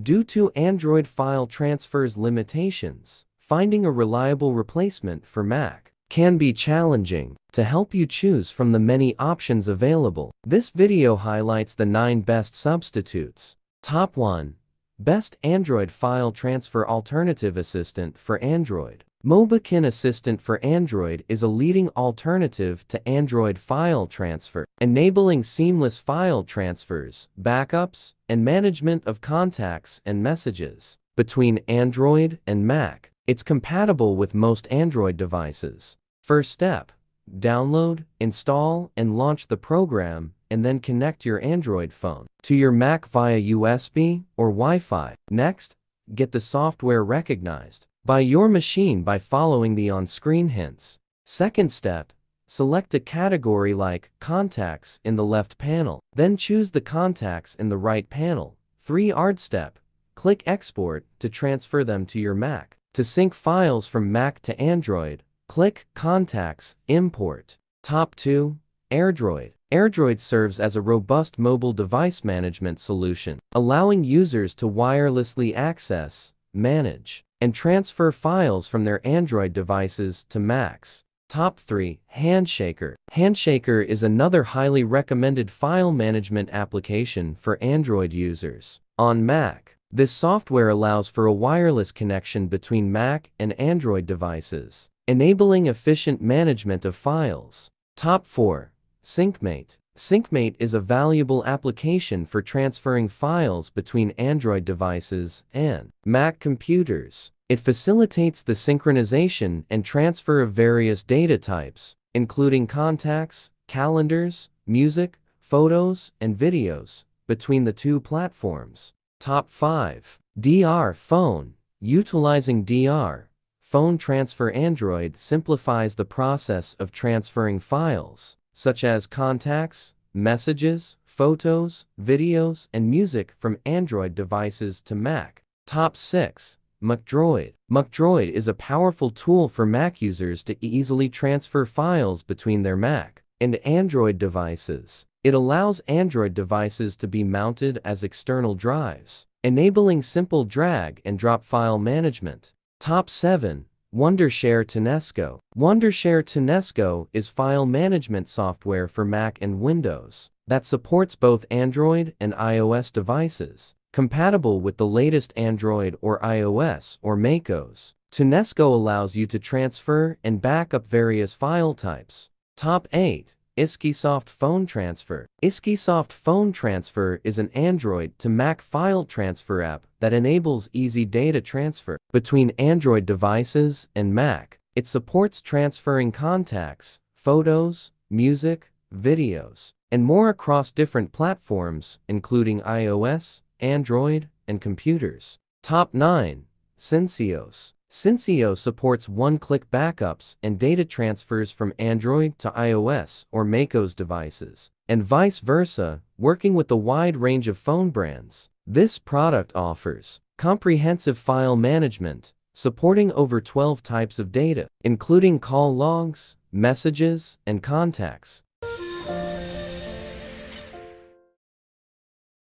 Due to Android file transfer's limitations, finding a reliable replacement for Mac can be challenging. To help you choose from the many options available, this video highlights the 9 best substitutes. Top 1. Best Android File Transfer Alternative Assistant for Android. Mobikin Assistant for Android is a leading alternative to Android file transfer, enabling seamless file transfers, backups, and management of contacts and messages between Android and Mac. It's compatible with most Android devices. First step: download, install, and launch the program, and then connect your Android phone to your Mac via USB or Wi-Fi. Next, get the software recognized by your machine by following the on-screen hints. Second step, select a category like Contacts in the left panel. Then choose the contacts in the right panel. 3rd step, click Export to transfer them to your Mac. To sync files from Mac to Android, click Contacts, Import. Top 2. AirDroid. AirDroid serves as a robust mobile device management solution, allowing users to wirelessly access, manage, and transfer files from their Android devices to Macs. Top 3. HandShaker. HandShaker is another highly recommended file management application for Android users. On Mac, this software allows for a wireless connection between Mac and Android devices, enabling efficient management of files. Top 4. SyncMate. SyncMate is a valuable application for transferring files between Android devices and Mac computers. It facilitates the synchronization and transfer of various data types, including contacts, calendars, music, photos, and videos, between the two platforms. Top 5. dr.Fone. Utilizing dr.Fone Transfer Android simplifies the process of transferring files, such as contacts, messages, photos, videos, and music from Android devices to Mac. Top 6. MacDroid. MacDroid is a powerful tool for Mac users to easily transfer files between their Mac and Android devices. It allows Android devices to be mounted as external drives, enabling simple drag and drop file management. Top 7. Wondershare TunesGo. Wondershare TunesGo is file management software for Mac and Windows that supports both Android and iOS devices, compatible with the latest Android or iOS or macOS. TunesGo allows you to transfer and back up various file types. Top 8. iSkysoft Phone Transfer. iSkysoft Phone Transfer is an Android to Mac file transfer app that enables easy data transfer between Android devices and Mac. It supports transferring contacts, photos, music, videos, and more across different platforms, including iOS, Android, and computers. Top 9. Syncios. Syncios supports one-click backups and data transfers from Android to iOS or macOS devices, and vice versa, working with a wide range of phone brands. This product offers comprehensive file management, supporting over 12 types of data, including call logs, messages, and contacts.